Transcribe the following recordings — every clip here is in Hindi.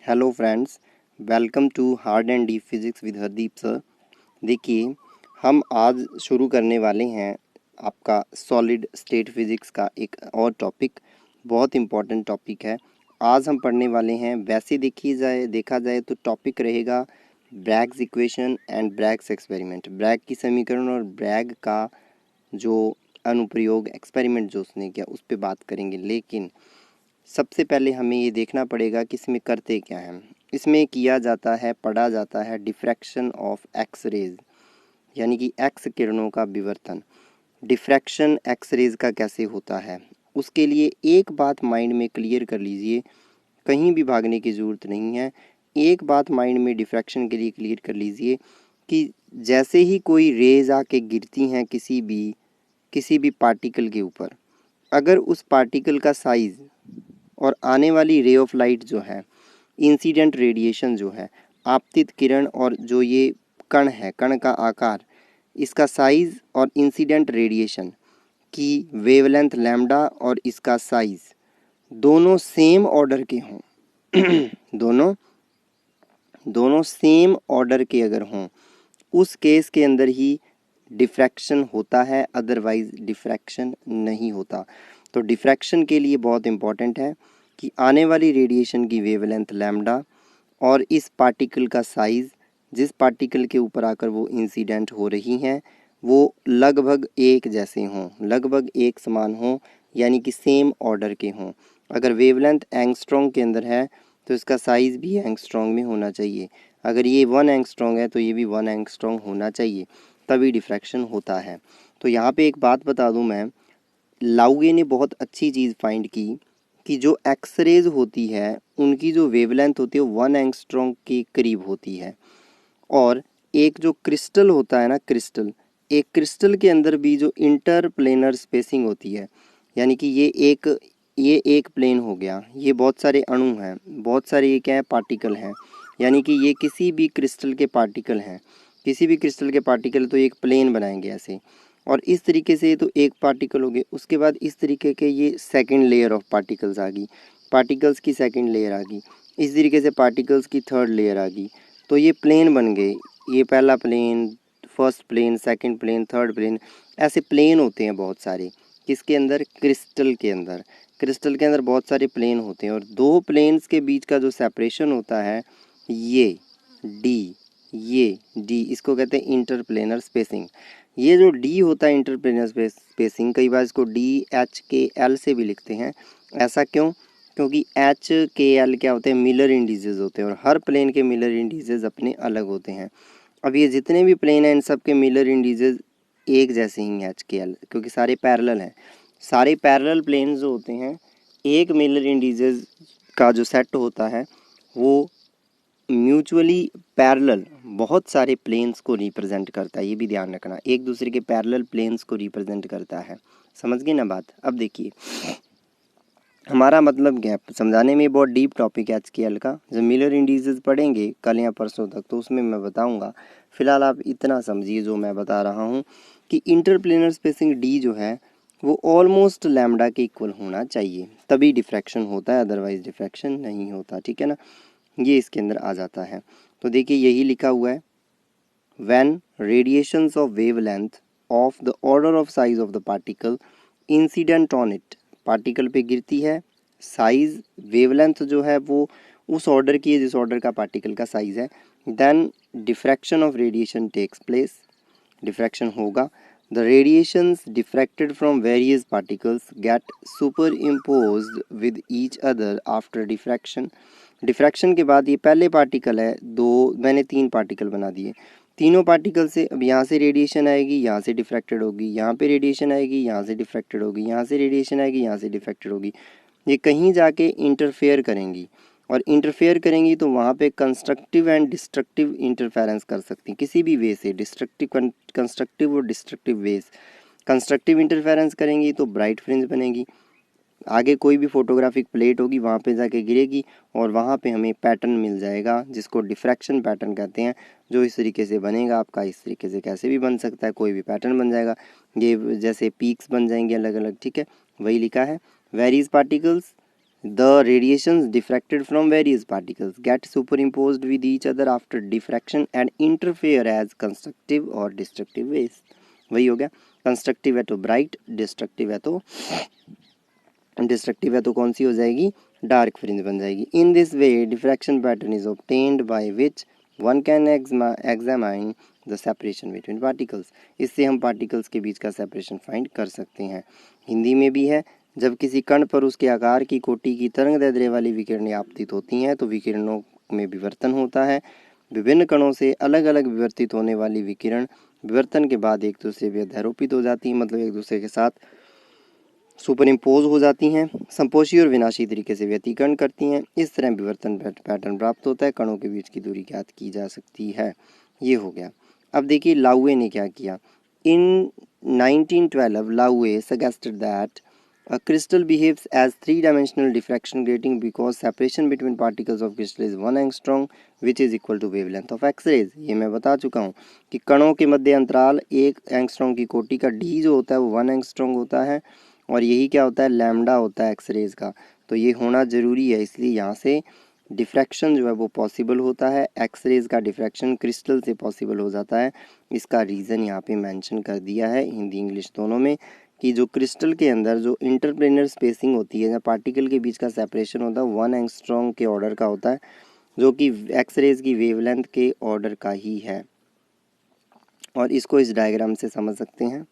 Hello friends, welcome to hard and deep physics with Hardeep sir. देखिए, हम आज शुरू करने वाले हैं आपका सॉलिड स्टेट फिज़िक्स का एक और टॉपिक। बहुत इम्पॉर्टेंट टॉपिक है। आज हम पढ़ने वाले हैं, वैसे देखा जाए तो टॉपिक रहेगा Bragg's equation and Bragg's experiment. Bragg की समीकरण और ब्रैग का जो अनुप्रयोग एक्सपेरिमेंट जो उसने किया उस पर बात करेंगे। लेकिन सबसे पहले हमें ये देखना पड़ेगा कि इसमें करते क्या हैं। इसमें किया जाता है, पढ़ा जाता है डिफ्रैक्शन ऑफ एक्स रेज, यानी कि एक्स किरणों का विवर्तन। डिफ्रैक्शन एक्स रेज का कैसे होता है, उसके लिए एक बात माइंड में क्लियर कर लीजिए, कहीं भी भागने की ज़रूरत नहीं है। एक बात माइंड में डिफ्रैक्शन के लिए क्लियर कर लीजिए कि जैसे ही कोई रेज आके गिरती हैं किसी भी पार्टिकल के ऊपर, अगर उस पार्टिकल का साइज़ और आने वाली रे ऑफ लाइट जो है, इंसिडेंट रेडिएशन जो है, आपतित किरण, और जो ये कण है, कण का आकार, इसका साइज़ और इंसिडेंट रेडिएशन की वेवलेंथ लैम्डा और इसका साइज़ दोनों सेम ऑर्डर के हों दोनों सेम ऑर्डर के अगर हों, उस केस के अंदर ही डिफ्रैक्शन होता है, अदरवाइज डिफ्रैक्शन नहीं होता। तो डिफ्रैक्शन के लिए बहुत इम्पॉर्टेंट है कि आने वाली रेडिएशन की वेवलेंथ लैम्डा और इस पार्टिकल का साइज़, जिस पार्टिकल के ऊपर आकर वो इंसिडेंट हो रही हैं, वो लगभग एक जैसे हों, लगभग एक समान हों, यानी कि सेम ऑर्डर के हों। अगर वेवलेंथ एंगस्ट्रॉन्ग के अंदर है तो इसका साइज़ भी एंगस्ट्रॉन्ग में होना चाहिए। अगर ये 1 एंगस्ट्रॉन्ग है तो ये भी 1 एंगस्ट्रॉन्ग होना चाहिए, तभी डिफ्रैक्शन होता है। तो यहाँ पे एक बात बता दूँ मैं, लाउगे ने बहुत अच्छी चीज़ फाइंड की कि जो एक्सरेज होती है उनकी जो वेवलेंथ होती है 1 एंगस्ट्रॉन्ग के करीब होती है। और एक जो क्रिस्टल होता है ना, एक क्रिस्टल के अंदर भी जो इंटरप्लेनर स्पेसिंग होती है, यानी कि ये एक प्लेन हो गया, ये बहुत सारे अणु हैं, बहुत सारे ये क्या है, पार्टिकल हैं, यानी कि ये किसी भी क्रिस्टल के पार्टिकल हैं। किसी भी क्रिस्टल के पार्टिकल तो एक प्लेन बनाएंगे ऐसे, और इस तरीके से तो एक पार्टिकल हो गए। उसके बाद इस तरीके के ये सेकंड लेयर ऑफ पार्टिकल्स आ गई, पार्टिकल्स की सेकंड लेयर आ गई, इस तरीके से पार्टिकल्स की थर्ड लेयर आ गई। तो ये प्लेन बन गए, ये पहला plane, first plane, second plane, third plane, ऐसे प्लेन होते हैं बहुत सारे। किसके अंदर? क्रिस्टल के अंदर बहुत सारे प्लेन होते हैं, और दो प्लेन्स के बीच का जो सेपरेशन होता है, ये डी इसको कहते हैं इंटरप्लेनर स्पेसिंग। ये जो डी होता है इंटरप्लेनर स्पेसिंग, कई बार इसको DH/K/L से भी लिखते हैं। ऐसा क्यों? क्योंकि H/K/L क्या होते हैं? मिलर इंडिसेस होते हैं, और हर प्लेन के मिलर इंडिसेस अपने अलग होते हैं। अब ये जितने भी प्लेन हैं इन सब के मिलर इंडिसेस एक जैसे ही हैं, H/K/L, क्योंकि सारे पैरेलल हैं। सारे पैरेलल प्लेन जो होते हैं, एक मिलर इंडिसेस का जो सेट होता है वो म्यूचुअली पैरेलल बहुत सारे प्लेन्स को रिप्रेजेंट करता है। ये भी ध्यान रखना, एक दूसरे के पैरेलल प्लेन्स को रिप्रेजेंट करता है। समझ गए ना बात? अब देखिए, हमारा मतलब क्या है, समझाने में बहुत डीप टॉपिक है H/K/L का। जब मिलर इंडिसेस पढ़ेंगे कल या परसों तक तो उसमें मैं बताऊंगा। फिलहाल आप इतना समझिए जो मैं बता रहा हूँ कि इंटरप्लेनर स्पेसिंग D जो है वो ऑलमोस्ट लैम्डा के इक्वल होना चाहिए, तभी डिफ्रैक्शन होता है, अदरवाइज डिफ्रैक्शन नहीं होता। ठीक है ना, ये इसके अंदर आ जाता है। तो देखिए, यही लिखा हुआ है, when radiations of wavelength of the order of size of the particle incident on it, particle पे गिरती है, साइज वेवलेंथ जो है वो उस ऑर्डर की है जिस ऑर्डर का पार्टिकल का साइज है, then diffraction of radiation takes place, diffraction होगा। The radiations diffracted from various particles get superimposed with each other after diffraction. Diffraction के बाद ये पहले पार्टिकल है, मैंने 3 पार्टिकल बना दिए, तीनों पार्टिकल से अब यहाँ से रेडिएशन आएगी, यहाँ से डिफ्रैक्टेड होगी, यहाँ पे रेडिएशन आएगी, यहाँ से डिफ्रैक्टेड होगी, यहाँ से रेडिएशन आएगी, यहाँ से डिफ्रैक्टेड होगी। ये कहीं जाके इंटरफेयर करेंगी, और इंटरफेयर करेंगी तो वहाँ पे कंस्ट्रक्टिव एंड डिस्ट्रक्टिव इंटरफेरेंस कर सकती हैं, किसी भी वे से, कंस्ट्रक्टिव और डिस्ट्रक्टिव वेज। कंस्ट्रक्टिव इंटरफेरेंस करेंगी तो ब्राइट फ्रिंज बनेगी, आगे कोई भी फोटोग्राफिक प्लेट होगी वहाँ पे जाके गिरेगी, और वहाँ पे हमें पैटर्न मिल जाएगा जिसको डिफ्रैक्शन पैटर्न कहते हैं, जो इस तरीके से बनेगा। आपका इस तरीके से कैसे भी बन सकता है, कोई भी पैटर्न बन जाएगा, ये जैसे पीक्स बन जाएंगे अलग अलग। ठीक है, वही लिखा है, varies particles The radiations diffracted from various particles get superimposed with each other after diffraction and interfere as constructive or destructive waves. वही हो गया, कंस्ट्रक्टिव है तो ब्राइट, डिस्ट्रक्टिव है तो कौन सी हो जाएगी, डार्क फ्रिंज बन जाएगी. In this way diffraction pattern is obtained by which one can examine the separation between particles. इससे हम पार्टिकल्स के बीच का सेपरेशन फाइंड कर सकते हैं. हिंदी में भी है, जब किसी कण पर उसके आकार की कोटि की तरंगदैर्ध्य वाली विकिरणें आपतित होती हैं तो विकिरणों में विवर्तन होता है. विभिन्न कणों से अलग अलग विवर्तित होने वाली विकिरण विवर्तन के बाद एक दूसरे पर अध्यारोपित हो जाती हैं, मतलब एक दूसरे के साथ सुपर इम्पोज हो जाती हैं, संपोषी और विनाशी तरीके से व्यतिकरण करती हैं. इस तरह विवर्तन पैटर्न प्राप्त होता है, कणों के बीच की दूरी ज्ञात की जा सकती है. ये हो गया. अब देखिए लाउए ने क्या किया. In 1912 Laue suggested that a crystal behaves as three-dimensional diffraction grating because separation between particles of crystal is 1 angstrom which is equal to wavelength of X-rays. ये मैं बता चुका हूँ कि कणों के मध्य अंतराल 1 एंगस्ट्रॉम की कोटि का d जो होता है वो 1 एंगस्ट्रॉम होता है और यही क्या होता है, लैम्डा होता है एक्सरेज का. तो ये होना ज़रूरी है, इसलिए यहाँ से डिफ्रैक्शन जो है वो पॉसिबल होता है. एक्सरेज का डिफ्रैक्शन क्रिस्टल से पॉसिबल हो जाता है. इसका रीज़न यहाँ पे मेंशन कर दिया है हिंदी इंग्लिश दोनों में कि जो क्रिस्टल के अंदर जो इंटरप्लेनर स्पेसिंग होती है या पार्टिकल के बीच का सेपरेशन होता है 1 एंगस्ट्रॉम के ऑर्डर का होता है, जो कि एक्सरेज की वेवलेंथ के ऑर्डर का ही है. और इसको इस डायग्राम से समझ सकते हैं.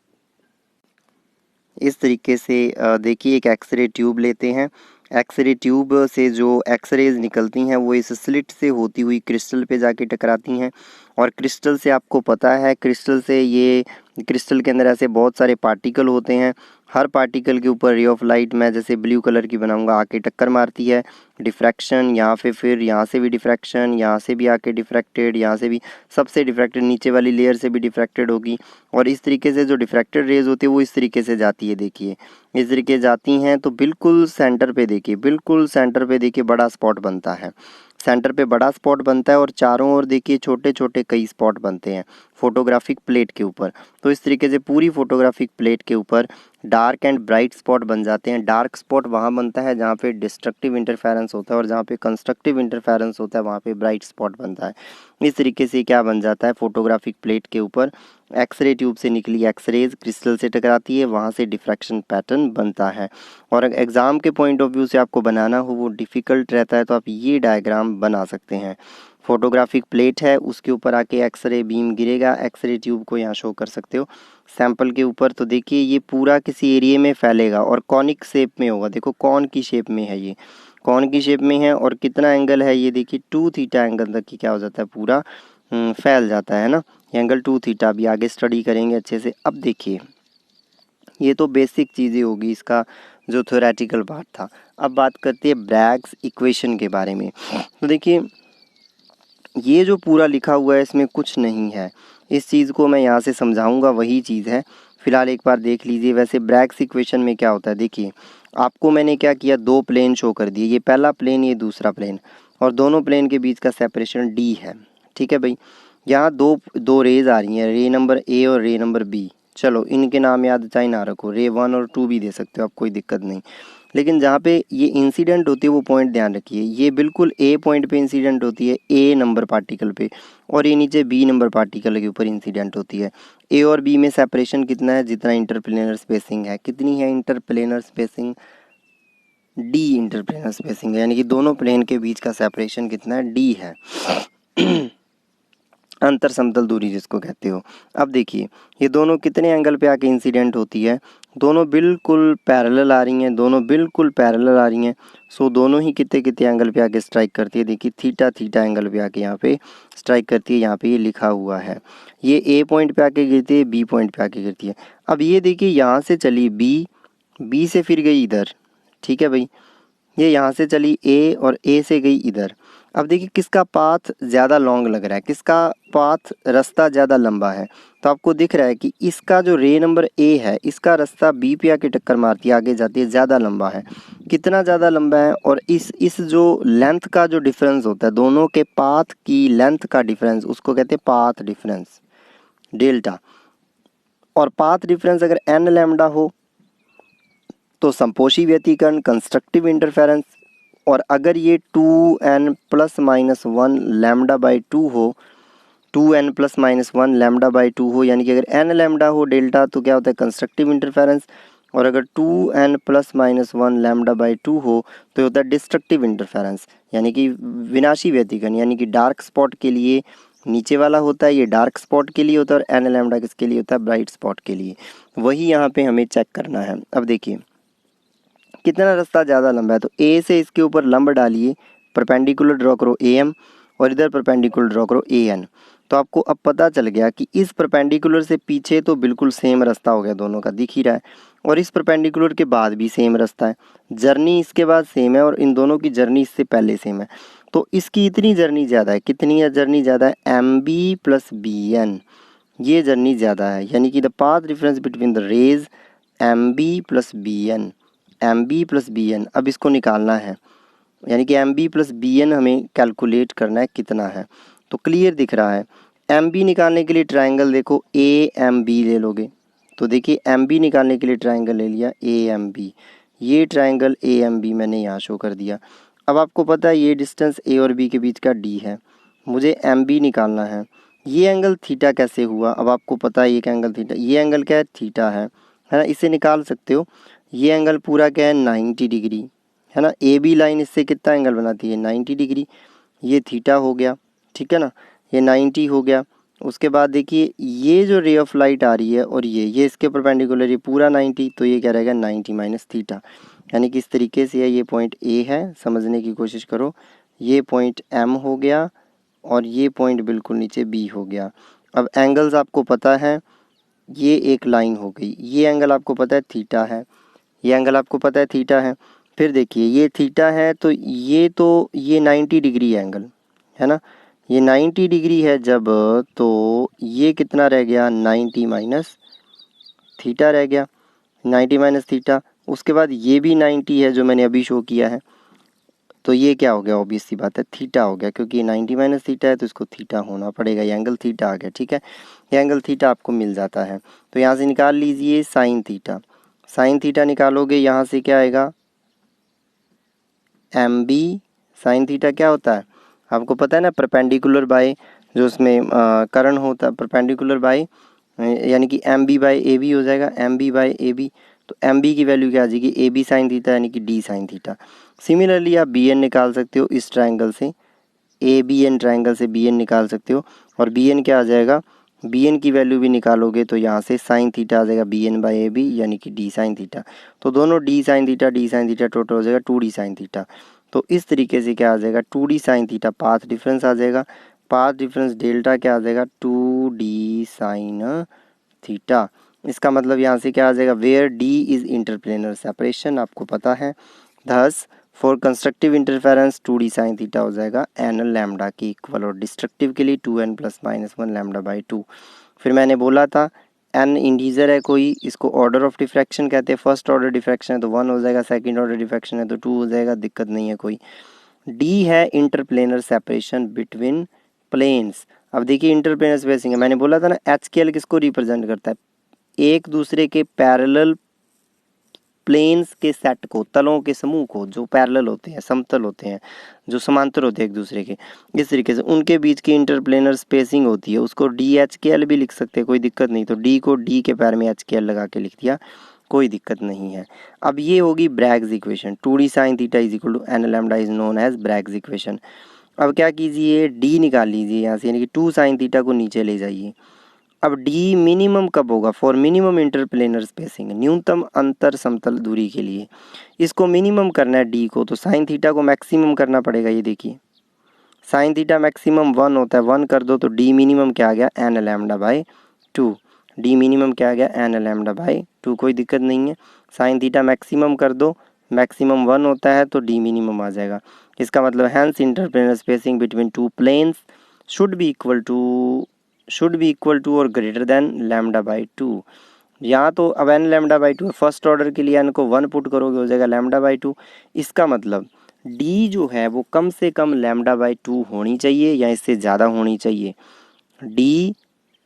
इस तरीके से देखिए एक एक्सरे ट्यूब लेते हैं. एक्सरे ट्यूब से जो एक्सरेज निकलती हैं वो इस स्लिट से होती हुई क्रिस्टल पे जाके टकराती हैं और क्रिस्टल से आपको पता है, क्रिस्टल के अंदर ऐसे बहुत सारे पार्टिकल होते हैं. हर पार्टिकल के ऊपर रे ऑफ लाइट मैं जैसे ब्लू कलर की बनाऊंगा आके टक्कर मारती है. डिफ्रैक्शन यहाँ पे, फिर यहाँ से भी डिफ्रैक्शन, यहाँ से भी आके डिफ्रैक्टेड, यहाँ से भी, सबसे डिफ्रैक्टेड, नीचे वाली लेयर से भी डिफ्रैक्टेड होगी. और इस तरीके से जो डिफ्रैक्टेड रेज होती है वो इस तरीके से जाती है. देखिए इस तरीके जाती हैं तो बिल्कुल सेंटर पे देखिए बड़ा स्पॉट बनता है. सेंटर पे बड़ा स्पॉट बनता है और चारों ओर देखिए छोटे छोटे कई स्पॉट बनते हैं फोटोग्राफिक प्लेट के ऊपर. तो इस तरीके से पूरी फोटोग्राफिक प्लेट के ऊपर डार्क एंड ब्राइट स्पॉट बन जाते हैं. डार्क स्पॉट वहाँ बनता है जहाँ पे डिस्ट्रक्टिव इंटरफेरेंस होता है और जहाँ पे कंस्ट्रक्टिव इंटरफेरेंस होता है वहाँ पे ब्राइट स्पॉट बनता है. इस तरीके से क्या बन जाता है, फोटोग्राफिक प्लेट के ऊपर एक्सरे ट्यूब से निकली एक्सरेज क्रिस्टल से टकराती है, वहाँ से डिफ्रैक्शन पैटर्न बनता है. और एग्ज़ाम के पॉइंट ऑफ व्यू से आपको बनाना हो वो डिफ़िकल्ट रहता है तो आप ये डायग्राम बना सकते हैं. फोटोग्राफिक प्लेट है, उसके ऊपर आके एक्सरे बीम गिरेगा, एक्सरे ट्यूब को यहाँ शो कर सकते हो सैंपल के ऊपर. तो देखिए ये पूरा किसी एरिया में फैलेगा और कॉनिक शेप में होगा. देखो कॉन की शेप में है, ये कॉन की शेप में है और कितना एंगल है, ये देखिए 2 थीटा एंगल तक की क्या हो जाता है, पूरा फैल जाता है ना. एंगल 2 थीटा भी आगे स्टडी करेंगे अच्छे से. अब देखिए ये तो बेसिक चीज़ें होगी, इसका जो थ्योरेटिकल पार्ट था. अब बात करते हैं ब्रैग्स इक्वेशन के बारे में. तो देखिए ये जो पूरा लिखा हुआ है इसमें कुछ नहीं है, इस चीज़ को मैं यहाँ से समझाऊंगा, वही चीज़ है. फिलहाल एक बार देख लीजिए. वैसे ब्रैग्स इक्वेशन में क्या होता है, देखिए आपको मैंने क्या किया, 2 प्लेन शो कर दिए, ये पहला प्लेन ये दूसरा प्लेन, और दोनों प्लेन के बीच का सेपरेशन डी है. ठीक है भाई. यहाँ दो रेज आ रही हैं, रे नंबर ए और रे नंबर बी. चलो इनके नाम याद चाहे ना रखो, रे 1 और 2 भी दे सकते हो आप, कोई दिक्कत नहीं. लेकिन जहाँ पे ये इंसिडेंट होती है वो पॉइंट ध्यान रखिए, ये बिल्कुल ए पॉइंट पे इंसिडेंट होती है, ए नंबर पार्टिकल पे, और ये नीचे बी नंबर पार्टिकल के ऊपर इंसिडेंट होती है. ए और बी में सेपरेशन कितना है, जितना इंटरप्लेनर स्पेसिंग है. कितनी है interplanar spacing, D interplanar spacing है, यानी कि दोनों प्लेन के बीच का सेपरेशन कितना है, डी है. अंतर समतल दूरी जिसको कहते हो. अब देखिए ये दोनों कितने एंगल पे आके इंसिडेंट होती है, दोनों बिल्कुल पैरेलल आ रही हैं, सो दोनों ही कितने एंगल पे आके स्ट्राइक करती है. देखिए थीटा एंगल पे आके यहाँ पे स्ट्राइक करती है. यहाँ पे ये लिखा हुआ है, ये ए पॉइंट पे आके गिरती है, बी पॉइंट पे आके गिरती है. अब ये देखिए यहाँ से चली बी से फिर गई इधर. ठीक है भाई, ये यहाँ से चली ए और ए से गई इधर. अब देखिए किसका पाथ ज़्यादा लॉन्ग लग रहा है, किसका पाथ रास्ता ज़्यादा लंबा है. तो आपको दिख रहा है कि इसका जो रे नंबर ए है, इसका रास्ता बी पे आके टक्कर मारती है, आगे जाती है, ज़्यादा लंबा है. कितना ज़्यादा लंबा है, और इस जो लेंथ का जो डिफरेंस होता है, दोनों के पाथ की लेंथ का डिफरेंस, उसको कहते हैं पाथ डिफरेंस, डेल्टा. और पाथ डिफरेंस अगर एन लैम्डा हो तो संपोषी व्यतिकरण, कंस्ट्रक्टिव इंटरफेरेंस और अगर ये 2n plus minus 1 lambda by 2 हो, 2n plus minus 1 lambda by 2 हो, यानी कि अगर n लैम्डा हो डेल्टा तो क्या होता है कंस्ट्रक्टिव इंटरफेरेंस, और अगर 2n plus minus 1 lambda by 2 हो तो होता है डिस्ट्रक्टिव इंटरफेरेंस, यानी कि विनाशी व्यतिकरण, यानी कि डार्क स्पॉट के लिए नीचे वाला होता है, ये डार्क स्पॉट के लिए होता है, और n लैम्डा किसके लिए होता है, ब्राइट स्पॉट के लिए। वही यहाँ पे हमें चेक करना है। अब देखिए कितना रास्ता ज़्यादा लंबा है, तो ए से इसके ऊपर लंब डालिए, परपेंडिकुलर ड्रॉ करो AM, और इधर परपेंडिकुलर ड्रॉ करो AN। तो आपको अब पता चल गया कि इस परपेंडिकुलर से पीछे तो बिल्कुल सेम रास्ता हो गया, दोनों का दिख ही रहा है, और इस परपेंडिकुलर के बाद भी सेम रास्ता है, जर्नी इसके बाद सेम है, और इन दोनों की जर्नी इससे पहले सेम है। तो इसकी इतनी जर्नी ज़्यादा है, कितनी है जर्नी ज़्यादा है, MB प्लस BN, ये जर्नी ज़्यादा है, यानी कि the path difference between the rays MB plus BN, MB plus BN। अब इसको निकालना है, यानी कि MB प्लस BN हमें कैलकुलेट करना है कितना है। तो क्लियर दिख रहा है, MB निकालने के लिए ट्रायंगल देखो AMB ले लोगे, तो देखिए MB निकालने के लिए ट्रायंगल ले लिया AMB, ये ट्रायंगल AMB मैंने यहाँ शो कर दिया। अब आपको पता है ये डिस्टेंस A और B के बीच का D है, मुझे MB निकालना है। ये एंगल थीटा कैसे हुआ, अब आपको पता है ये एंगल थीटा, ये एंगल क्या है, थीटा है ना, इसे निकाल सकते हो। ये एंगल पूरा क्या है, 90 डिग्री है ना, AB लाइन इससे कितना एंगल बनाती है, 90 डिग्री, ये थीटा हो गया, ठीक है ना, ये 90 हो गया। उसके बाद देखिए ये जो रे ऑफ लाइट आ रही है और ये इसके परपेंडिकुलर, ये पूरा 90, तो ये क्या रहेगा 90 माइनस थीटा, यानी कि इस तरीके से है। ये पॉइंट A है, समझने की कोशिश करो, ये पॉइंट M हो गया, और ये पॉइंट बिल्कुल नीचे B हो गया। अब एंगल्स आपको पता है, ये एक लाइन हो गई, ये एंगल आपको पता है थीटा है, ये एंगल आपको पता है थीटा है। फिर देखिए ये थीटा है, तो ये 90 डिग्री एंगल है ना, ये 90 डिग्री है जब, तो ये कितना रह गया, 90 माइनस थीटा रह गया, 90 माइनस थीटा। उसके बाद ये भी 90 है जो मैंने अभी शो किया है, तो ये क्या हो गया, ऑब्वियस सी बात है थीटा हो गया, क्योंकि ये 90 माइनस थीटा है तो इसको थीटा होना पड़ेगा, ये एंगल थीटा आ गया, ठीक है। ये एंगल थीटा आपको मिल जाता है, तो यहाँ से निकाल लीजिए साइन थीटा, साइन थीटा निकालोगे यहाँ से क्या आएगा, MB साइन थीटा क्या होता है आपको पता है ना, परपेंडिकुलर बाय जो उसमें कर्ण होता है, परपेंडिकुलर बाय यानी कि MB बाय AB हो जाएगा, MB बाय AB, तो MB की वैल्यू क्या आ जाएगी, AB साइन थीटा यानी कि D साइन थीटा। सिमिलरली आप BN निकाल सकते हो इस ट्रायंगल से, ABN ट्रायंगल से BN निकाल सकते हो, और BN क्या आ जाएगा, BN की वैल्यू भी निकालोगे तो यहाँ से साइन थीटा आ जाएगा BN बाई AB, यानी कि D साइन थीटा। तो दोनों D साइन थीटा टोटल हो जाएगा 2D साइन थीटा। तो इस तरीके से क्या आ जाएगा, 2D sine theta path difference आ जाएगा, पाथ डिफरेंस डेल्टा क्या आ जाएगा, 2D साइन थीटा। इसका मतलब यहाँ से क्या आ जाएगा, where D is interplanar separation, आपको पता है। Thus for constructive interference 2D sine theta हो जाएगा n लैम्डा के इक्वल, और डिस्ट्रक्टिव के लिए 2n plus minus 1 lambda by 2। फिर मैंने बोला था n इंडीजर है कोई, इसको ऑर्डर ऑफ डिफ्रैक्शन कहते हैं, फर्स्ट ऑर्डर डिफ्रैक्शन है तो 1 हो जाएगा, सेकंड ऑर्डर डिफ्रैक्शन है तो 2 हो जाएगा, दिक्कत नहीं है कोई। D है इंटरप्लेनर सेपरेशन बिटवीन प्लेन्स। अब देखिए इंटरप्लेनर स्पेसिंग है, मैंने बोला था ना HKL किसको रिप्रेजेंट करता है, एक दूसरे के पैरेलल प्लेन्स के सेट को, तलों के समूह को, जो पैरेलल होते हैं, समतल होते हैं, जो समांतर होते हैं एक दूसरे के, इस तरीके से उनके बीच की इंटरप्लेनर स्पेसिंग होती है, उसको DHKL भी लिख सकते हैं, कोई दिक्कत नहीं। तो D को D के पैर में HKL लगा के लिख दिया, कोई दिक्कत नहीं है। अब ये होगी Bragg's equation, 2D sine theta is equal to n lambda is known as Bragg's equation. अब क्या कीजिए, D निकाल लीजिए यहाँ से, यानी कि 2 साइन थीटा को नीचे ले जाइए। अब D मिनिमम कब होगा, फॉर मिनिमम इंटरप्लेनर स्पेसिंग, न्यूनतम अंतर समतल दूरी के लिए इसको मिनिमम करना है D को, तो साइन थीटा को मैक्सिमम करना पड़ेगा। ये देखिए साइन थीटा मैक्सिमम 1 होता है, 1 कर दो तो D मिनिमम क्या आ गया, n lambda by 2, D minimum क्या आ गया, n लैम्डा बाई 2, कोई दिक्कत नहीं है। साइन थीटा मैक्सिमम कर दो, मैक्सिमम 1 होता है तो D मिनिमम आ जाएगा। इसका मतलब hence interplanar spacing between two planes should be equal to और ग्रेटर देन लैम्डा बाई 2। यहाँ तो अब n लैम्डा बाई 2 है, फर्स्ट ऑर्डर के लिए n को 1 पुट करोगे हो जाएगा लैम्डा बाई 2। इसका मतलब D जो है वो कम से कम लैम्डा बाई 2 होनी चाहिए या इससे ज़्यादा होनी चाहिए, D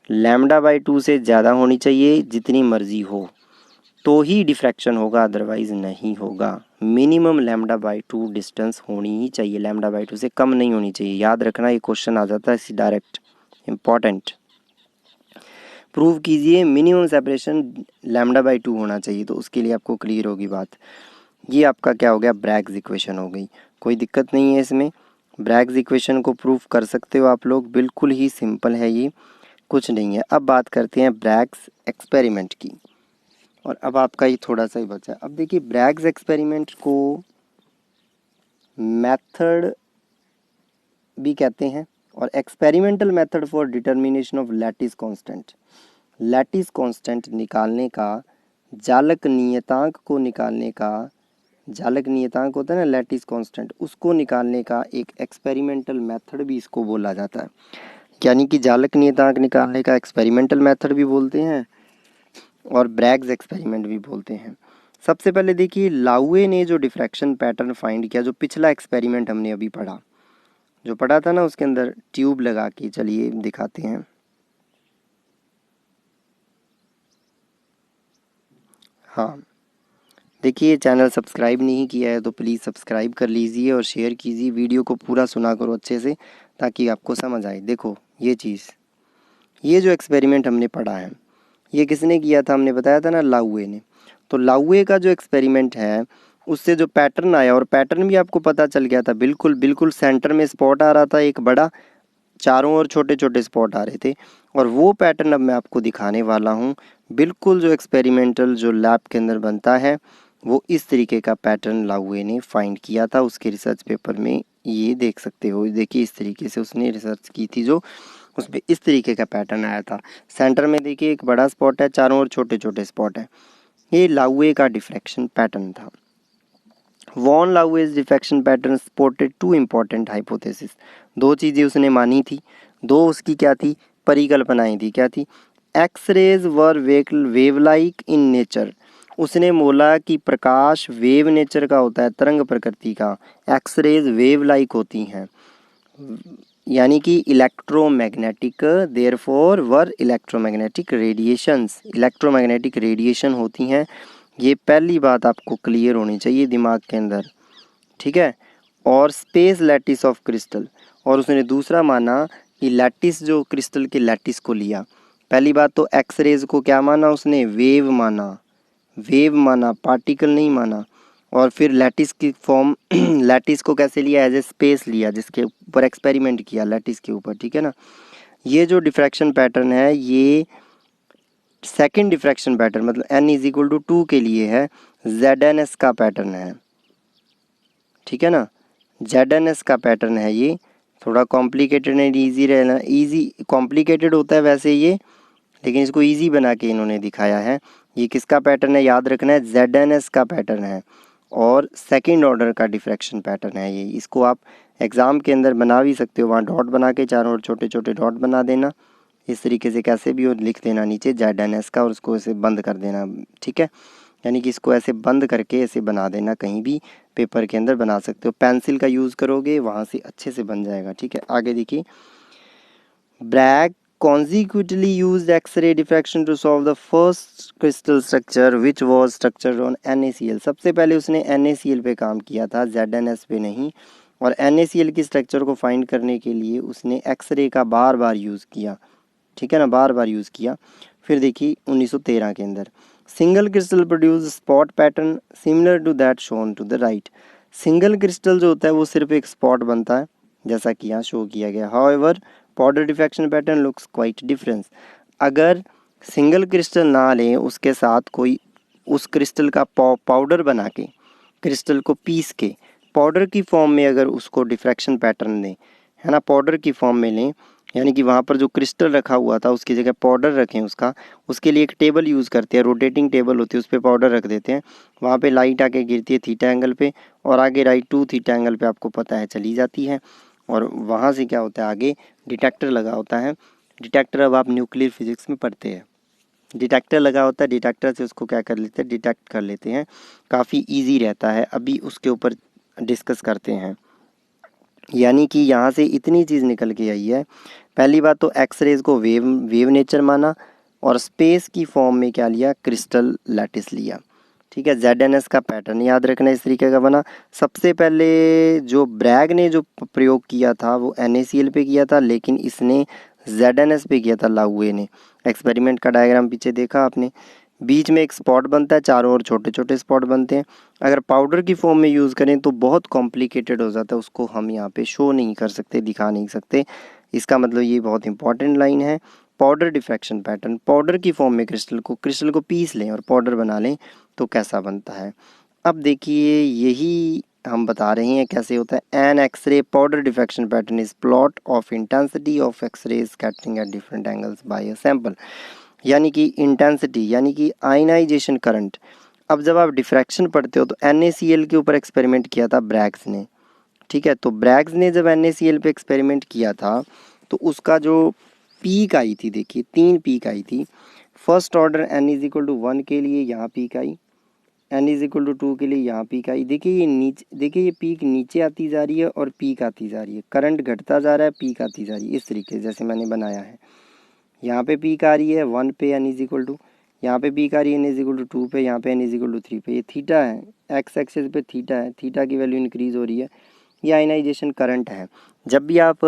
लैम्डा बाई 2 से ज़्यादा होनी चाहिए जितनी मर्जी हो, तो ही डिफ्रैक्शन होगा, अदरवाइज नहीं होगा। मिनिमम λ/2 डिस्टेंस होनी ही चाहिए, λ/2 से कम नहीं होनी चाहिए। याद रखना, ये क्वेश्चन आ जाता है इसी डायरेक्ट, इम्पॉर्टेंट। प्रूव कीजिए मिनिमम सेपरेशन λ/2 होना चाहिए, तो उसके लिए आपको क्लियर होगी बात। ये आपका क्या हो गया, ब्रैग्स इक्वेशन हो गई। कोई दिक्कत नहीं है इसमें, ब्रैग्स इक्वेशन को प्रूव कर सकते हो आप लोग, बिल्कुल ही सिंपल है ये, कुछ नहीं है। अब बात करते हैं ब्रैग्स एक्सपेरिमेंट की, और अब आपका ये थोड़ा सा ही बचा है। अब देखिए, ब्रैग्स एक्सपेरिमेंट को मेथड भी कहते हैं, और experimental method for determination of lattice constant. Lattice constant निकालने का, जालक नियतांक को निकालने का, जालक नियतांक होता है ना लैटिस कांस्टेंट, उसको निकालने का एक एक्सपेरिमेंटल मेथड भी इसको बोला जाता है। यानी कि जालक नियतांक निकालने का एक्सपेरिमेंटल मेथड भी बोलते हैं और ब्रैग्स एक्सपेरिमेंट भी बोलते हैं। सबसे पहले देखिए, लाउए ने जो डिफ्रैक्शन पैटर्न फाइंड किया, जो पिछला एक्सपेरिमेंट हमने अभी पढ़ा, जो पढ़ा था ना, उसके अंदर ट्यूब लगा के, चलिए दिखाते हैं। हाँ देखिए, चैनल सब्सक्राइब नहीं किया है तो प्लीज़ सब्सक्राइब कर लीजिए और शेयर कीजिए, वीडियो को पूरा सुना करो अच्छे से ताकि आपको समझ आए। देखो ये चीज़, ये जो एक्सपेरिमेंट हमने पढ़ा है, ये किसने किया था, हमने बताया था ना, लाउए ने। तो लाउए का जो एक्सपेरिमेंट है, उससे जो पैटर्न आया, और पैटर्न भी आपको पता चल गया था, बिल्कुल बिल्कुल सेंटर में स्पॉट आ रहा था एक बड़ा, चारों ओर छोटे छोटे स्पॉट आ रहे थे, और वो पैटर्न अब मैं आपको दिखाने वाला हूँ। बिल्कुल जो एक्सपेरिमेंटल जो लैब के अंदर बनता है, वो इस तरीके का पैटर्न लाउए ने फाइंड किया था उसके रिसर्च पेपर में। ये देख सकते हो, देखिए इस तरीके से उसने रिसर्च की थी, जो उसमें इस तरीके का पैटर्न आया था। सेंटर में देखिए एक बड़ा स्पॉट है, चारों ओर छोटे छोटे स्पॉट है। ये लाउए का डिफ्रैक्शन पैटर्न था। Von Laue's diffraction pattern supported two important hypothesis. दो चीज़ें उसने मानी थी, दो उसकी क्या थी, परिकल्पनाएं थी। क्या थी, x raise were wave like in nature. उसने बोला कि प्रकाश वेव नेचर का होता है, तरंग प्रकृति का, एक्स रेज वेव लाइक होती हैं, यानी कि इलेक्ट्रोमैग्नेटिक, देयरफॉर वर इलेक्ट्रोमैग्नेटिक रेडिएशंस, इलेक्ट्रोमैग्नेटिक रेडिएशन होती हैं। ये पहली बात आपको क्लियर होनी चाहिए दिमाग के अंदर, ठीक है। और स्पेस लैटिस ऑफ क्रिस्टल, और उसने दूसरा माना कि लैटिस, जो क्रिस्टल के लैटिस को लिया। पहली बात तो एक्स रेज को क्या माना उसने, वेव माना, वेव माना, पार्टिकल नहीं माना। और फिर लैटिस की फॉर्म लैटिस को कैसे लिया, एज ए स्पेस लिया, जिसके ऊपर एक्सपेरिमेंट किया लैटिस के ऊपर, ठीक है ना। ये जो डिफ्रैक्शन पैटर्न है, ये सेकंड डिफ्रैक्शन पैटर्न, मतलब n=2 के लिए है, ZNS का पैटर्न है, ठीक है ना। ZNS का पैटर्न है ये, थोड़ा कॉम्प्लिकेटेड एंड ईजी रहना, ईजी कॉम्प्लिकेटेड होता है वैसे ये, लेकिन इसको ईजी बना के इन्होंने दिखाया है। ये किसका पैटर्न है, याद रखना है, ZNS का पैटर्न है, और सेकंड ऑर्डर का डिफ्रैक्शन पैटर्न है ये। इसको आप एग्ज़ाम के अंदर बना भी सकते हो, वहाँ डॉट बना के चारों ओर छोटे छोटे डॉट बना देना, इस तरीके से कैसे भी, और लिख देना नीचे ZNS का, और उसको ऐसे बंद कर देना, ठीक है। यानी कि इसको ऐसे बंद करके ऐसे बना देना, कहीं भी पेपर के अंदर बना सकते हो, पेंसिल का यूज़ करोगे वहाँ से अच्छे से बन जाएगा, ठीक है। आगे देखिए, Bragg consequently used X-ray diffraction to solve the first crystal structure which was structured on NaCl। सबसे पहले उसने NaCl पे काम किया था, ZNS पे नहीं। और NaCl की स्ट्रक्चर को फाइंड करने के लिए उसने एक्सरे का बार बार यूज़ किया, ठीक है ना, बार बार यूज़ किया। फिर देखिए 1913 के अंदर, single crystal produce spot pattern similar to that shown to the right. Single crystal जो होता है वो सिर्फ एक स्पॉट बनता है, जैसा कि यहाँ शो किया गया। However powder diffraction pattern looks quite difference. अगर सिंगल क्रिस्टल ना लें, उसके साथ कोई उस क्रिस्टल का पाउडर बना के, क्रिस्टल को पीस के पाउडर की फॉर्म में अगर उसको डिफ्रैक्शन पैटर्न दें, है ना, पाउडर की फॉर्म में लें, यानी कि वहाँ पर जो क्रिस्टल रखा हुआ था उसकी जगह पाउडर रखें उसका, उसके लिए एक टेबल यूज़ करते हैं, रोटेटिंग टेबल होती है, उस पर पाउडर रख देते हैं, वहाँ पे लाइट आके गिरती है थीटा एंगल पे, और आगे राइट 2 थीटा एंगल पे आपको पता है चली जाती है। और वहाँ से क्या होता है, आगे डिटेक्टर लगा होता है। डिटेक्टर अब आप न्यूक्लियर फिजिक्स में पढ़ते हैं, डिटेक्टर लगा होता है, डिटेक्टर से उसको क्या कर लेते हैं, डिटेक्ट कर लेते हैं। काफ़ी ईजी रहता है, अभी उसके ऊपर डिस्कस करते हैं। यानी कि यहाँ से इतनी चीज़ निकल के आई है। पहली बात तो एक्स रेज को वेव नेचर माना, और स्पेस की फॉर्म में क्या लिया, क्रिस्टल लैटिस लिया। ठीक है, ZNS का पैटर्न याद रखना इस तरीके का बना। सबसे पहले जो ब्रैग ने जो प्रयोग किया था वो NaCl पे किया था, लेकिन इसने ZNS पे किया था लाउए ने। एक्सपेरिमेंट का डायग्राम पीछे देखा आपने, बीच में एक स्पॉट बनता है, चारों ओर छोटे छोटे स्पॉट बनते हैं। अगर पाउडर की फॉर्म में यूज़ करें तो बहुत कॉम्प्लिकेटेड हो जाता है, उसको हम यहाँ पे शो नहीं कर सकते, दिखा नहीं सकते। इसका मतलब ये बहुत इंपॉर्टेंट लाइन है। पाउडर डिफ्रैक्शन पैटर्न, पाउडर की फॉर्म में क्रिस्टल को पीस लें और पाउडर बना लें तो कैसा बनता है। अब देखिए यही हम बता रहे हैं कैसे होता है। An X-ray powder diffraction pattern is plot of intensity of X-ray scattering at different angles by a sample. यानी कि इंटेंसिटी यानी कि आयनाइजेशन करंट। अब जब आप डिफ्रैक्शन पढ़ते हो तो NaCl के ऊपर एक्सपेरिमेंट किया था ब्रैग्स ने। ठीक है, तो ब्रैग्स ने जब NaCl पे एक्सपेरिमेंट किया था तो उसका जो पीक आई थी, देखिए 3 पीक आई थी। फर्स्ट ऑर्डर n=1 के लिए यहाँ पीक आई, n=2 के लिए यहाँ पीक आई। देखिए ये नीचे, देखिए ये पीक नीचे आती जा रही है और पीक आती जा रही है, करंट घटता जा रहा है, पीक आती जा रही है, इस तरीके जैसे मैंने बनाया है। यहाँ पे पीक आ रही है 1 पे n=, यहाँ पे पीक आ रही है n=2 पे, यहाँ पे n=3 पे। ये थीटा है, एक्स एक्सिस पे थीटा है, थीटा की वैल्यू इंक्रीज हो रही है, ये आयनाइजेशन करंट है। जब भी आप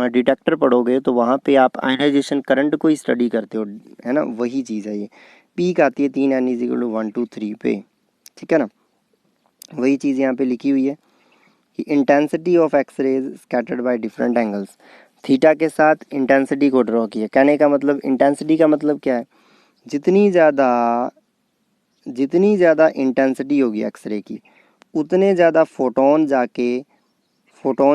डिटेक्टर पढ़ोगे तो वहाँ पे आप आयनाइजेशन करंट को ही स्टडी करते हो, है ना, वही चीज़ है ये। पीक आती है 3 n=1 2 3 पे, ठीक है ना। वही चीज़ यहाँ पे लिखी हुई है कि intensity of X-rays scattered by different angles, theta के साथ इंटेंसिटी को ड्रॉ किया। कहने का मतलब, इंटेंसिटी का मतलब क्या है, जितनी ज़्यादा इंटेंसिटी होगी एक्सरे की, उतने ज़्यादा फोटोन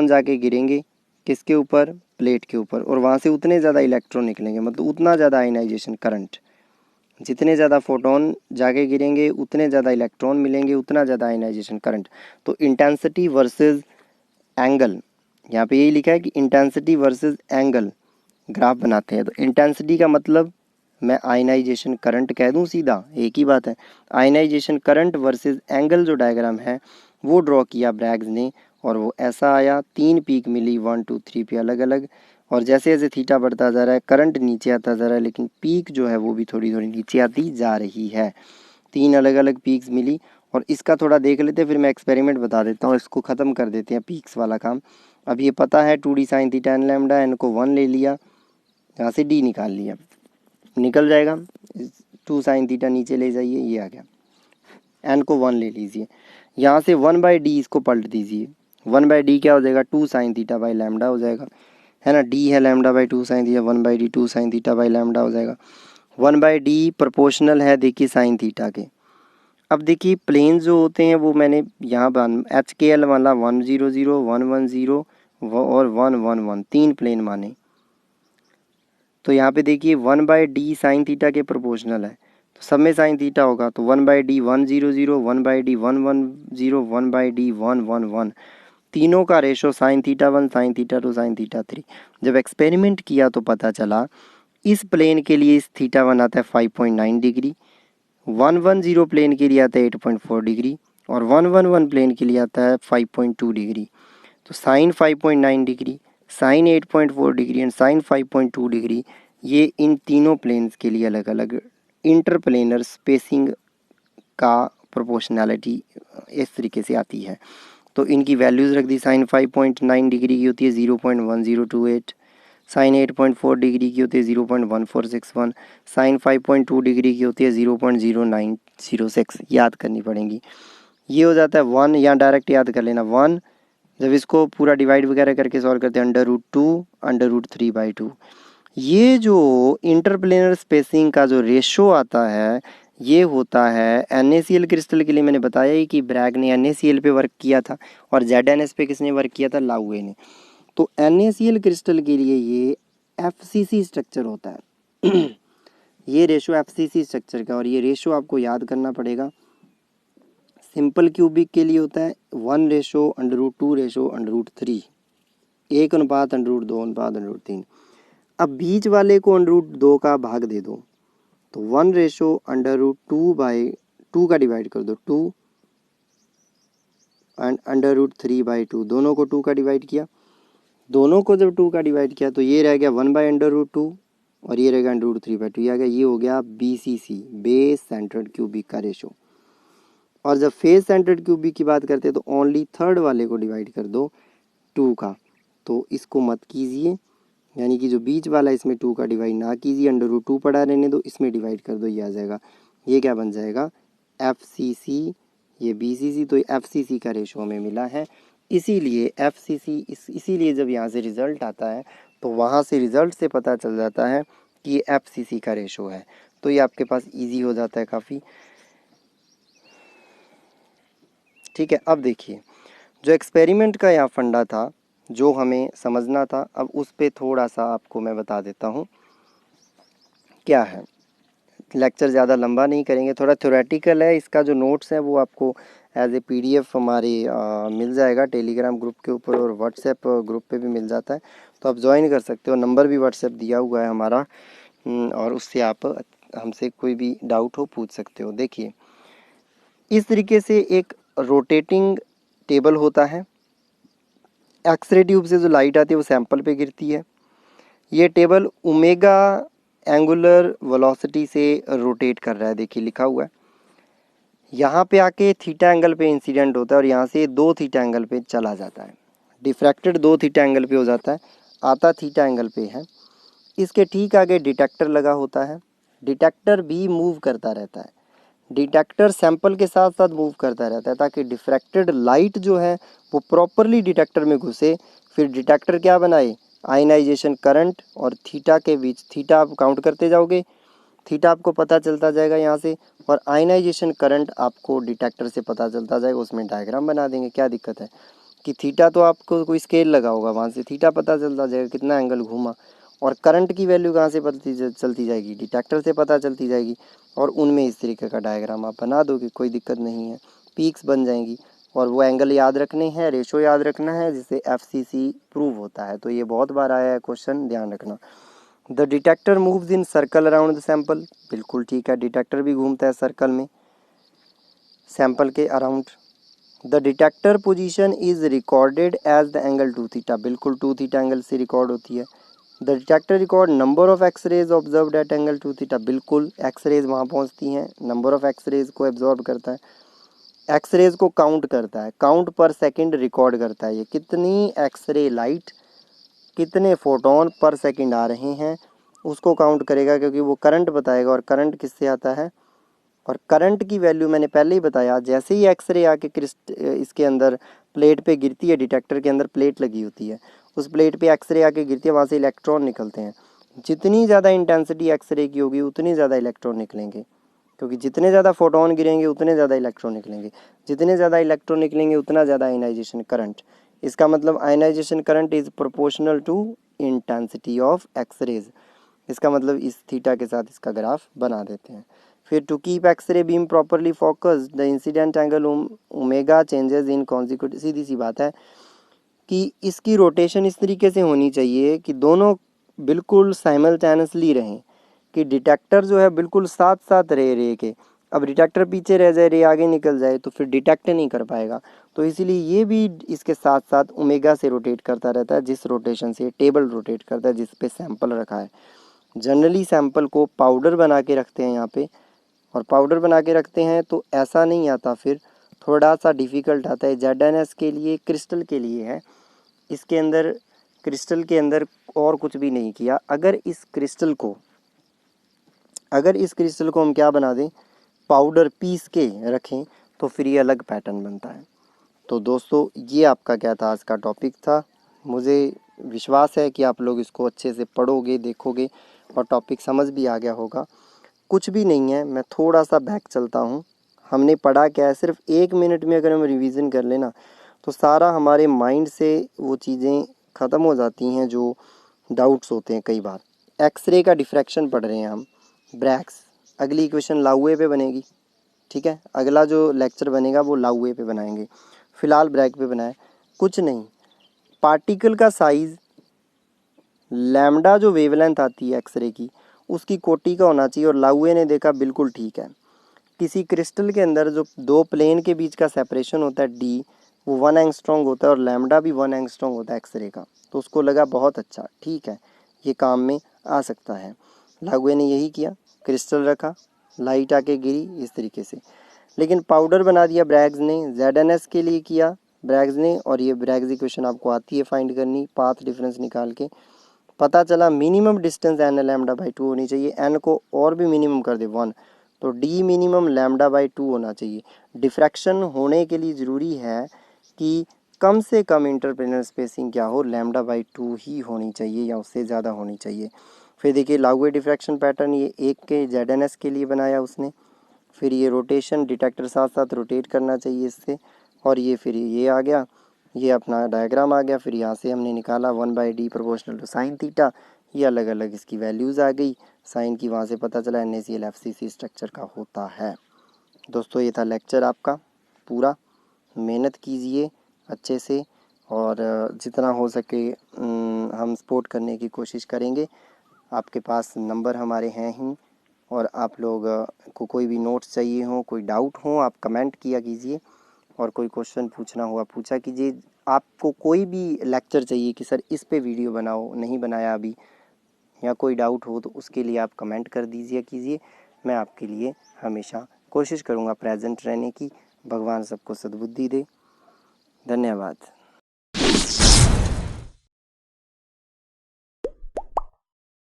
जाके गिरेंगे किसके ऊपर, प्लेट के ऊपर, और वहाँ से उतने ज़्यादा इलेक्ट्रॉन निकलेंगे, मतलब उतना ज़्यादा आयनाइजेशन करंट। जितने ज़्यादा फोटोन जाके गिरेंगे उतने ज़्यादा इलेक्ट्रॉन मिलेंगे, उतना ज़्यादा आयनाइजेशन करंट। तो इंटेंसिटी वर्सेस एंगल, यहाँ पे यही लिखा है कि इंटेंसिटी वर्सेस एंगल ग्राफ बनाते हैं। तो इंटेंसिटी का मतलब मैं आयनाइजेशन करंट कह दूं, सीधा एक ही बात है। आयनाइजेशन करंट वर्सेस एंगल जो डायग्राम है वो ड्रॉ किया ब्रैग्स ने, और वो ऐसा आया, 3 पीक मिली 1 2 3 पे अलग अलग। और जैसे जैसे थीटा बढ़ता जा रहा है करंट नीचे आता जा रहा है, लेकिन पीक जो है वो भी थोड़ी थोड़ी नीचे आती जा रही है। 3 अलग अलग पीक्स मिली। और इसका थोड़ा देख लेते हैं, फिर मैं एक्सपेरिमेंट बता देता हूँ, इसको ख़त्म कर देते हैं पीक्स वाला काम। अब ये पता है 2d sine theta n lambda, n को 1 ले लिया, यहाँ से d निकाल लिया, निकल जाएगा। 2 साइन थीटा नीचे ले जाइए, ये आ गया, एन को 1 ले लीजिए, यहाँ से 1/d इसको पलट दीजिए। 1/d क्या हो जाएगा, 2 साइन थीटा बाई लैम्डा हो जाएगा, है ना। d है lambda by 2 sine theta, 1/d 2 sine theta by lambda हो जाएगा। 1/d प्रोपोर्शनल है देखिए साइन थीटा के। अब देखिए प्लेन जो होते हैं वो मैंने यहाँ बन HKL वाला 1 0 0 1 1 0 और 1 1 1 3 प्लेन माने। तो यहाँ पे देखिए 1/d साइन थीटा के प्रोपोर्शनल है, तो सब में साइन थीटा होगा, तो 1/d 1 0 0 1/d 1 1 0 1/d 1 1 1, तीनों का ratio sine theta 1 sine theta 2 sine theta 3। जब एक्सपेरिमेंट किया तो पता चला इस प्लेन के लिए इस थीटा 1 आता है 5.9 डिग्री, 110 प्लेन के लिए आता है 8.4 डिग्री, और 111 प्लेन के लिए आता है 5.2 डिग्री। तो sine 5.9 degree, sine 8.4 degree and sine 5.2 degree, ये इन तीनों प्लेन्स के लिए अलग अलग इंटरप्लेनर स्पेसिंग का प्रोपोर्शनैलिटी इस तरीके से आती है। तो इनकी वैल्यूज़ रख दी, साइन 5.9 डिग्री की होती है 0.1028, साइन 8.4 डिग्री की होती है 0.1461, साइन 5.2 डिग्री की होती है 0.0906, याद करनी पड़ेंगी। ये हो जाता है 1, या डायरेक्ट याद कर लेना 1। जब इसको पूरा डिवाइड वगैरह करके सॉल्व करते हैं √2 √3/2। ये जो इंटरप्लेनर स्पेसिंग का जो रेशो आता है ये होता है NaCl क्रिस्टल के लिए। मैंने बताया ही कि ब्रैग ने NaCl पे वर्क किया था और ZNS पे किसने वर्क किया था, लाउए ने। तो NaCl क्रिस्टल के लिए ये FCC स्ट्रक्चर होता है ये रेशो FCC स्ट्रक्चर का, और ये रेशो आपको याद करना पड़ेगा। सिंपल क्यूबिक के लिए होता है 1:√2:√3, 1:√2:√3। अब बीच वाले को √2 का भाग दे दो, तो 1:√2/2 का डिवाइड कर दो 2 एंड √3/2, दोनों को 2 का डिवाइड किया। दोनों को जब 2 का डिवाइड किया तो ये रह गया 1/√2 और ये रहेगा √3/2, ये आ गया, ये हो गया BCC, बेस सेंटर्ड क्यूबिक का रेशो। और जब फेस सेंटर्ड क्यूबिक की बात करते हैं तो ओनली थर्ड वाले को डिवाइड कर दो 2 का, तो इसको मत कीजिए, यानी कि जो बीच वाला इसमें 2 का डिवाइड ना कीजिए, √2 पड़ा रहने दो, इसमें डिवाइड कर दो, ये आ जाएगा। ये क्या बन जाएगा FCC, ये BCC, तो ये FCC का रेशो हमें मिला है। इसीलिए FCC इसीलिए जब यहाँ से रिज़ल्ट आता है तो वहाँ से रिज़ल्ट से पता चल जाता है कि ये FCC का रेशो है, तो ये आपके पास ईजी हो जाता है काफ़ी। ठीक है, अब देखिए जो एक्सपेरिमेंट का यहाँ फंडा था, जो हमें समझना था, अब उस पर थोड़ा सा आपको मैं बता देता हूँ क्या है। लेक्चर ज़्यादा लंबा नहीं करेंगे, थोड़ा थ्योरेटिकल है, इसका जो नोट्स है वो आपको एज ए PDF हमारे मिल जाएगा टेलीग्राम ग्रुप के ऊपर, और व्हाट्सएप ग्रुप पे भी मिल जाता है, तो आप ज्वाइन कर सकते हो। नंबर भी व्हाट्सएप दिया हुआ है हमारा, और उससे आप हमसे कोई भी डाउट हो पूछ सकते हो। देखिए इस तरीके से एक रोटेटिंग टेबल होता है, एक्सरे ट्यूब से जो लाइट आती है वो सैंपल पे गिरती है। ये टेबल ओमेगा एंगुलर वेलोसिटी से रोटेट कर रहा है, देखिए लिखा हुआ है। यहाँ पे आके थीटा एंगल पे इंसिडेंट होता है और यहाँ से 2 थीटा एंगल पे चला जाता है, डिफ्रैक्टेड 2 थीटा एंगल पे हो जाता है, आता थीटा एंगल पे है। इसके ठीक आगे डिटेक्टर लगा होता है, डिटेक्टर भी मूव करता रहता है, डिटेक्टर सैंपल के साथ साथ मूव करता रहता है ताकि डिफ्रैक्टेड लाइट जो है वो प्रॉपरली डिटेक्टर में घुसे। फिर डिटेक्टर क्या बनाए, आयनाइजेशन करंट और थीटा के बीच, थीटा आप काउंट करते जाओगे, थीटा आपको पता चलता जाएगा यहाँ से, और आयनाइजेशन करंट आपको डिटेक्टर से पता चलता जाएगा। उसमें डायग्राम बना देंगे, क्या दिक्कत है कि थीटा तो आपको कोई स्केल लगा होगा, वहाँ से थीटा पता चलता जाएगा कितना एंगल घूमा, और करंट की वैल्यू कहाँ से पता चलती जाएगी, डिटेक्टर से पता चलती जाएगी, और उनमें इस तरीके का डायग्राम आप बना दोगे, कोई दिक्कत नहीं है, पीक्स बन जाएंगी। और वो एंगल याद रखने हैं, रेशो याद रखना है, जिससे FCC प्रूव होता है। तो ये बहुत बार आया है क्वेश्चन, ध्यान रखना। The detector moves in circle around the sample, बिल्कुल ठीक है, डिटेक्टर भी घूमता है सर्कल में सैंपल के around. The detector position is recorded as the angle 2 theta, बिल्कुल 2 थीटा एंगल से रिकॉर्ड होती है। The detector record number of X-rays observed at angle 2 theta, बिल्कुल एक्सरेज वहाँ पहुँचती हैं, नंबर ऑफ एक्सरेज को एब्जॉर्ब करता है, एक्सरेज को काउंट करता है, काउंट पर सेकंड रिकॉर्ड करता है, ये कितनी एक्सरे लाइट, कितने फोटोन पर सेकंड आ रहे हैं उसको काउंट करेगा, क्योंकि वो करंट बताएगा, और करंट किससे आता है, और करंट की वैल्यू मैंने पहले ही बताया, जैसे ही एक्सरे आके इसके अंदर प्लेट पे गिरती है, डिटेक्टर के अंदर प्लेट लगी होती है, उस प्लेट पे एक्सरे आके गिरती है, वहाँ से इलेक्ट्रॉन निकलते हैं। जितनी ज़्यादा इंटेंसिटी एक्सरे की होगी उतनी ज़्यादा इलेक्ट्रॉन निकलेंगे, क्योंकि जितने ज़्यादा फोटोन गिरेंगे उतने ज़्यादा इलेक्ट्रॉन निकलेंगे, जितने ज़्यादा इलेक्ट्रॉन निकलेंगे उतना ज़्यादा आयनाइजेशन करंट। इसका मतलब ionisation current is proportional to intensity of X-rays. इसका मतलब इस थीटा के साथ इसका ग्राफ बना देते हैं। फिर to keep X ray beam properly focused the incident angle omega changes in consecutive, सीधी सी बात है कि इसकी रोटेशन इस तरीके से होनी चाहिए कि दोनों बिल्कुल साइमल्टेनियसली रहें, कि डिटेक्टर जो है बिल्कुल साथ साथ रहे के। अब डिटेक्टर पीछे रह जाए, रे आगे निकल जाए, तो फिर डिटेक्ट नहीं कर पाएगा, तो इसीलिए ये भी इसके साथ साथ ओमेगा से रोटेट करता रहता है, जिस रोटेशन से टेबल रोटेट करता है जिस पे सैंपल रखा है। जनरली सैंपल को पाउडर बना के रखते हैं यहाँ पे, और पाउडर बना के रखते हैं तो ऐसा नहीं आता, फिर थोड़ा सा डिफ़िकल्ट आता है। ZNS के लिए, क्रिस्टल के लिए है, इसके अंदर क्रिस्टल के अंदर और कुछ भी नहीं किया। अगर इस क्रिस्टल को हम क्या बना दें, पाउडर पीस के रखें, तो फिर ये अलग पैटर्न बनता है। तो दोस्तों ये आपका क्या था, आज का टॉपिक था। मुझे विश्वास है कि आप लोग इसको अच्छे से पढ़ोगे, देखोगे, और टॉपिक समझ भी आ गया होगा। कुछ भी नहीं है, मैं थोड़ा सा बैक चलता हूँ। हमने पढ़ा क्या है, सिर्फ 1 मिनट में अगर हम रिवीजन कर लेना तो सारा हमारे माइंड से वो चीज़ें ख़त्म हो जाती हैं जो डाउट्स होते हैं कई बार। एक्सरे का डिफ्रैक्शन पढ़ रहे हैं हम, ब्रैक्स, अगली इक्वेशन लाउए पे बनेगी, ठीक है, अगला जो लेक्चर बनेगा वो लाउए पे बनाएंगे, फ़िलहाल ब्रैक पे बनाए। कुछ नहीं, पार्टिकल का साइज़ लैम्डा जो वेवलेंथ आती है एक्सरे की, उसकी कोटि का होना चाहिए, और लाउए ने देखा बिल्कुल ठीक है। किसी क्रिस्टल के अंदर जो 2 प्लेन के बीच का सेपरेशन होता है D, वो 1 एंगस्ट्रॉन्ग होता है, और लैम्डा भी 1 एंगस्ट्रॉन्ग होता है एक्सरे का, तो उसको लगा बहुत अच्छा, ठीक है, ये काम में आ सकता है। लागुए ने यही किया, क्रिस्टल रखा, लाइट आके गिरी इस तरीके से। लेकिन पाउडर बना दिया ब्रैग्स ने, ZnS के लिए किया ब्रैग्स ने, और ये ब्रैग्स इक्वेशन आपको आती है फाइंड करनी, पाथ डिफरेंस निकाल के। पता चला मिनिमम डिस्टेंस n λ/2 होनी चाहिए, n को और भी मिनिमम कर दे 1, तो d मिनिमम λ/2 होना चाहिए। डिफ्रैक्शन होने के लिए ज़रूरी है कि कम से कम इंटरप्लेनर स्पेसिंग क्या हो, λ/2 ही होनी चाहिए या उससे ज़्यादा होनी चाहिए। फिर देखिए लागुए डिफ्रैक्शन पैटर्न, ये एक के ZnS के लिए बनाया उसने। फिर ये रोटेशन, डिटेक्टर साथ साथ रोटेट करना चाहिए इससे, और ये फिर ये आ गया, ये अपना डायग्राम आ गया। फिर यहाँ से हमने निकाला 1/d proportional to sine theta, ये अलग अलग इसकी वैल्यूज़ आ गई। साइन की वहाँ से पता चला NaCl FCC स्ट्रक्चर का होता है। दोस्तों ये था लेक्चर आपका पूरा, मेहनत कीजिए अच्छे से, और जितना हो सके हम सपोर्ट करने की कोशिश करेंगे। आपके पास नंबर हमारे हैं ही, और आप लोग को कोई भी नोट्स चाहिए हो, कोई डाउट हो, आप कमेंट किया कीजिए, और कोई क्वेश्चन पूछना हुआ पूछा कीजिए। आपको कोई भी लेक्चर चाहिए कि सर इस पे वीडियो बनाओ, नहीं बनाया अभी, या कोई डाउट हो, तो उसके लिए आप कमेंट कर दीजिए कीजिए। मैं आपके लिए हमेशा कोशिश करूँगा प्रेजेंट रहने की। भगवान सबको सद्बुद्धि दे। धन्यवाद।